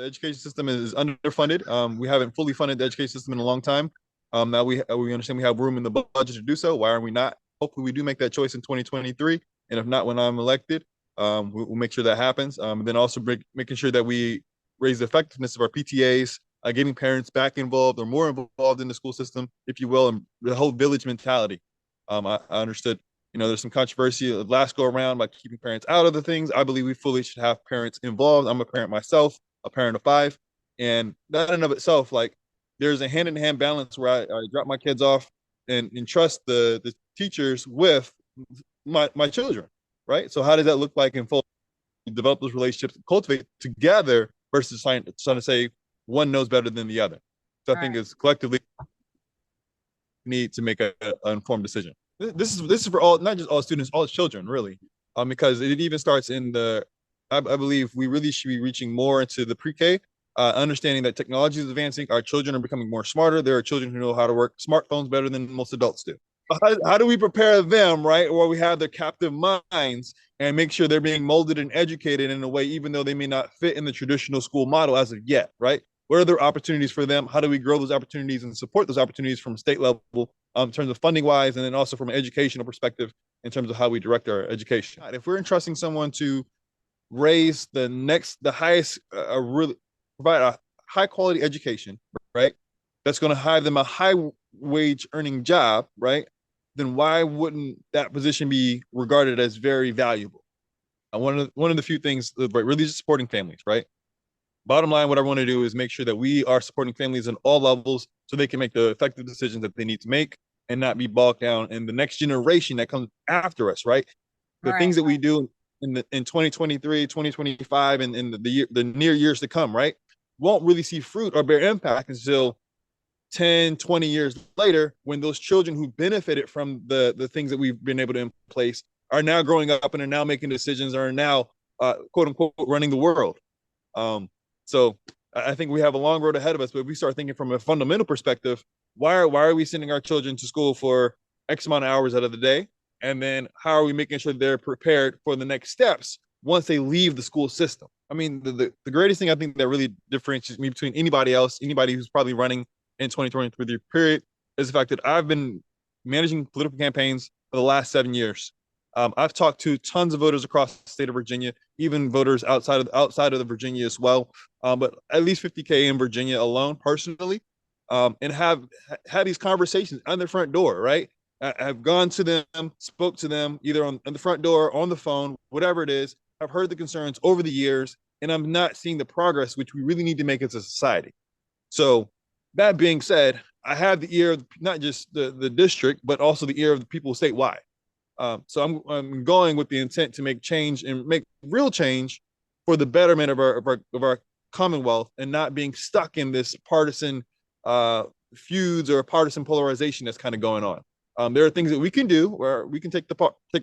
education system is underfunded. We haven't fully funded the education system in a long time. Now we understand we have room in the budget to do so. Why are we not? Hopefully, we do make that choice in 2023, and if not, when I'm elected, we'll make sure that happens. And then also making sure that we raise the effectiveness of our PTAs, getting parents back involved or more involved in the school system, if you will, and the whole village mentality. I understood, there's some controversy last go around by keeping parents out of the things. I believe we fully should have parents involved. I'm a parent myself, a parent of 5, and that in and of itself, like, there's a hand-in-hand balance where I drop my kids off and trust the teachers with my children, right? So how does that look like in full? Develop those relationships, cultivate together versus trying to say one knows better than the other. So I think it's collectively need to make an informed decision. This is for all, not just all students, all children, really, because it even starts in I believe we really should be reaching more into the pre-K, understanding that technology is advancing. Our children are becoming more smarter. There are children who know how to work smartphones better than most adults do. How do we prepare them, right? Or we have their captive minds and make sure they're being molded and educated in a way, even though they may not fit in the traditional school model as of yet, right? What are there opportunities for them? How do we grow those opportunities and support those opportunities from state level, in terms of funding wise, and then also from an educational perspective in terms of how we direct our education? If we're entrusting someone to raise the highest, really provide a high quality education, right? That's going to hire them a high wage earning job, right? Then why wouldn't that position be regarded as very valuable? One of the few things, right, really just supporting families, right? Bottom line, what I want to do is make sure that we are supporting families in all levels so they can make the effective decisions that they need to make and not be bogged down in the next generation that comes after us, right? The things that we do in 2023, 2025, and in the near years to come, right, won't really see fruit or bear impact until 10, 20 years later, when those children who benefited from the things that we've been able to in place are now growing up and are now making decisions, are now quote unquote running the world. So I think we have a long road ahead of us, but if we start thinking from a fundamental perspective, why are we sending our children to school for X amount of hours out of the day? And then how are we making sure they're prepared for the next steps once they leave the school system? I mean, the greatest thing I think that really differentiates me between anybody else, anybody who's probably running in 2023 period, is the fact that I've been managing political campaigns for the last 7 years. I've talked to tons of voters across the state of Virginia, even voters outside of the Virginia as well, but at least 50K in Virginia alone, personally, and have had these conversations on their front door, right? I've gone to them, spoke to them either on the front door, on the phone, whatever it is. I've heard the concerns over the years, and I'm not seeing the progress which we really need to make as a society. So that being said, I have the ear of not just the district, but also the ear of the people statewide. So I'm going with the intent to make change and make real change for the betterment of our Commonwealth, and not being stuck in this partisan feuds or partisan polarization that's kind of going on. There are things that we can do where we can take the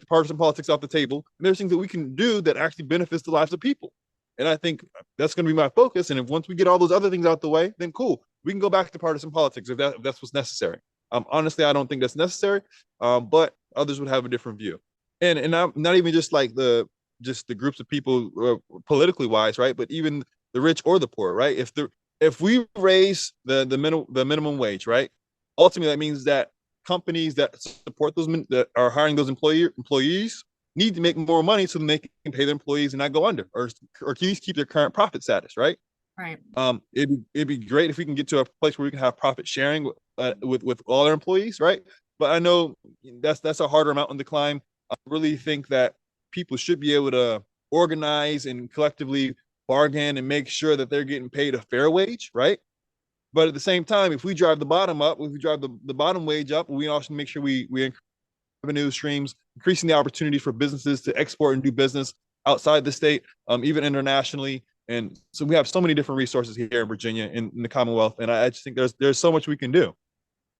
partisan politics off the table, and there's things that we can do that actually benefits the lives of people. And I think that's going to be my focus. And if once we get all those other things out the way, then cool, we can go back to partisan politics if that's what's necessary. Honestly, I don't think that's necessary, but others would have a different view. And I'm not even just like the groups of people politically wise, right? But even the rich or the poor, right? If we raise the minimum wage, right? Ultimately, that means that companies that support those that are hiring those employees need to make more money so that they can pay their employees and not go under, or at least keep their current profit status, right? Right. It'd be great if we can get to a place where we can have profit sharing with all our employees, right? But I know that's a harder mountain to climb. I really think that people should be able to organize and collectively bargain and make sure that they're getting paid a fair wage, right? But at the same time, if we drive the bottom up, if we drive the bottom wage up, we also make sure we increase revenue streams, increasing the opportunity for businesses to export and do business outside the state, even internationally. And so we have so many different resources here in Virginia, in the Commonwealth, and I just think there's so much we can do.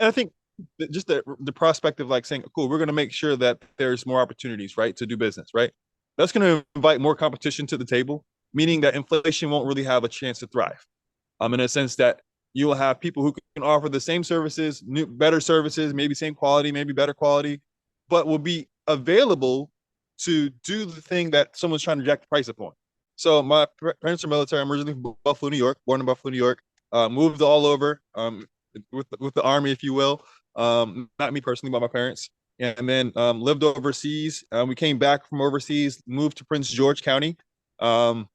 And I think that just the prospect of like saying, cool, we're going to make sure that there's more opportunities, right, to do business, right? That's going to invite more competition to the table, meaning that inflation won't really have a chance to thrive. In a sense that you will have people who can offer the same services, better services, maybe same quality, maybe better quality, but will be available to do the thing that someone's trying to jack the price upon. So my parents are military. I'm originally from Buffalo, New York, born in Buffalo, New York. Moved all over with the army, if you will. Not me personally, but my parents. And then lived overseas. We came back from overseas, moved to Prince George County. Um,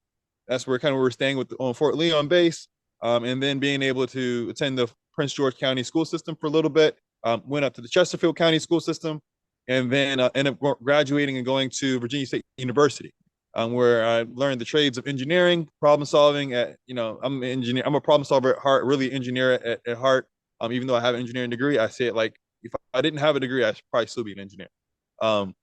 that's where kind of we're staying with on Fort Lee on base. And then being able to attend the Prince George County school system for a little bit. Went up to the Chesterfield County school system, and then ended up graduating and going to Virginia State University, where I learned the trades of engineering, problem solving. I'm an engineer. I'm a problem solver at heart, really engineer at heart. Even though I have an engineering degree, I say it like if I didn't have a degree, I should probably still be an engineer. Um,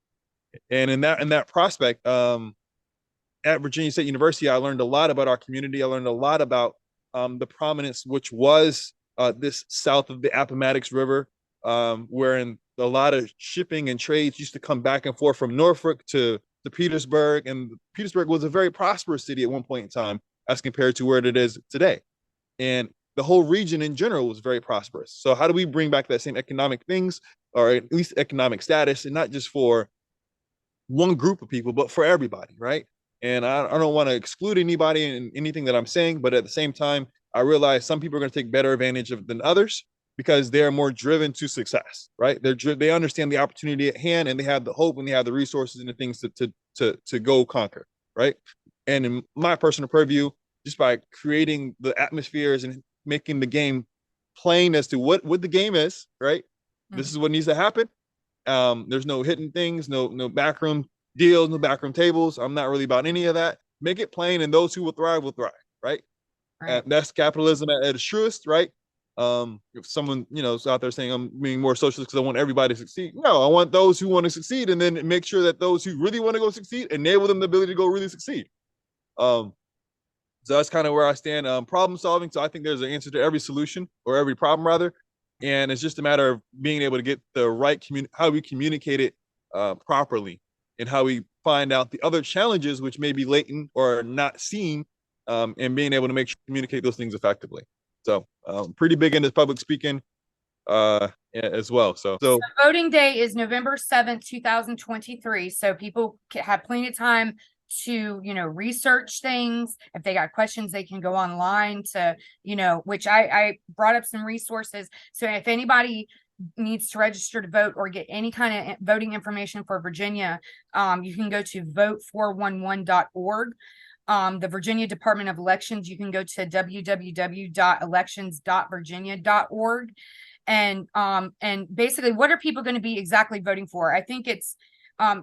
and in that prospect, at Virginia State University, I learned a lot about our community. I learned a lot about the prominence which was this south of the Appomattox River, wherein a lot of shipping and trades used to come back and forth from Norfolk to Petersburg. And Petersburg was a very prosperous city at one point in time as compared to where it is today. And the whole region in general was very prosperous. So how do we bring back that same economic things, or at least economic status, and not just for one group of people, but for everybody, right? And I don't want to exclude anybody in anything that I'm saying, but at the same time, I realize some people are going to take better advantage of than others because they're more driven to success, right? They understand the opportunity at hand, and they have the hope, and they have the resources and the things to go conquer, right? And in my personal purview, just by creating the atmospheres and making the game plain as to what the game is, right? Mm-hmm. This is what needs to happen. There's no hidden things, no backroom deals, no backroom tables. I'm not really about any of that. Make it plain, and those who will thrive, right? Right. That's capitalism at its truest, right? If someone is out there saying I'm being more socialist because I want everybody to succeed, no, I want those who want to succeed, and then make sure that those who really want to go succeed, enable them the ability to go really succeed. So that's kind of where I stand. Problem solving. So I think there's an answer to every solution, or every problem rather. And it's just a matter of being able to get the right how we communicate it properly, and how we find out the other challenges which may be latent or not seen, and being able to communicate those things effectively. So pretty big into public speaking as well. So voting day is November 7th, 2023. So people have plenty of time to research things. If they got questions, they can go online to which I brought up some resources. So if anybody needs to register to vote or get any kind of voting information for Virginia, you can go to vote411.org. The Virginia Department of Elections, you can go to www.elections.virginia.org. And basically, what are people going to be exactly voting for? I think it's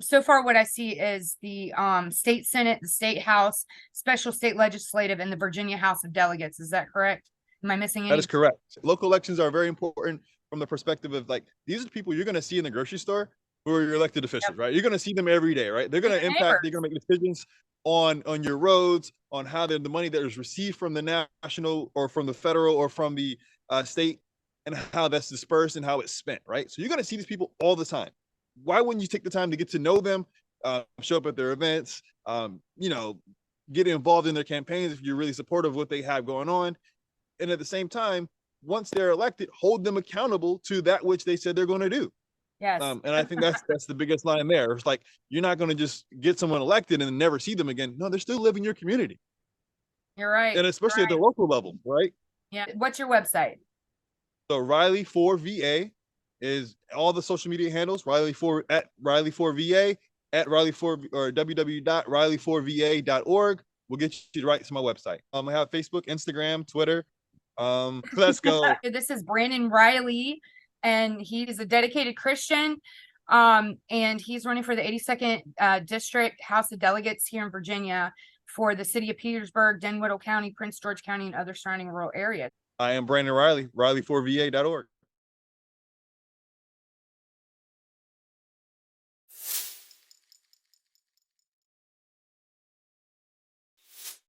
so far what I see is the state Senate, the state House, special state legislative, and the Virginia House of Delegates. Is that correct? Am I missing any? That is correct. Local elections are very important from the perspective of, like, these are the people you're going to see in the grocery store who are your elected officials, yep. Right? You're going to see them every day, right? They're going to impact, they're going to make decisions on your roads, on how the money that is received from the national or from the federal or from the state, and how that's dispersed and how it's spent, right? So you're going to see these people all the time. Why wouldn't you take the time to get to know them, show up at their events, get involved in their campaigns if you're really supportive of what they have going on, and at the same time, once they're elected, hold them accountable to that which they said they're going to do. Yes. And I think that's the biggest line there. It's like, you're not going to just get someone elected and never see them again. No, they're still living your community. You're right. And especially at the local level, right? Yeah. What's your website? So Riley4VA is all the social media handles. Riley4 at Riley4VA at Riley4 or www.riley4va.org will get you right to my website. I have Facebook, Instagram, Twitter. Let's go. This is Branden Riley, and he is a dedicated Christian. And he's running for the 82nd District House of Delegates here in Virginia for the city of Petersburg, Dinwiddie County, Prince George County, and other surrounding rural areas. I am Branden Riley, Riley4va.org.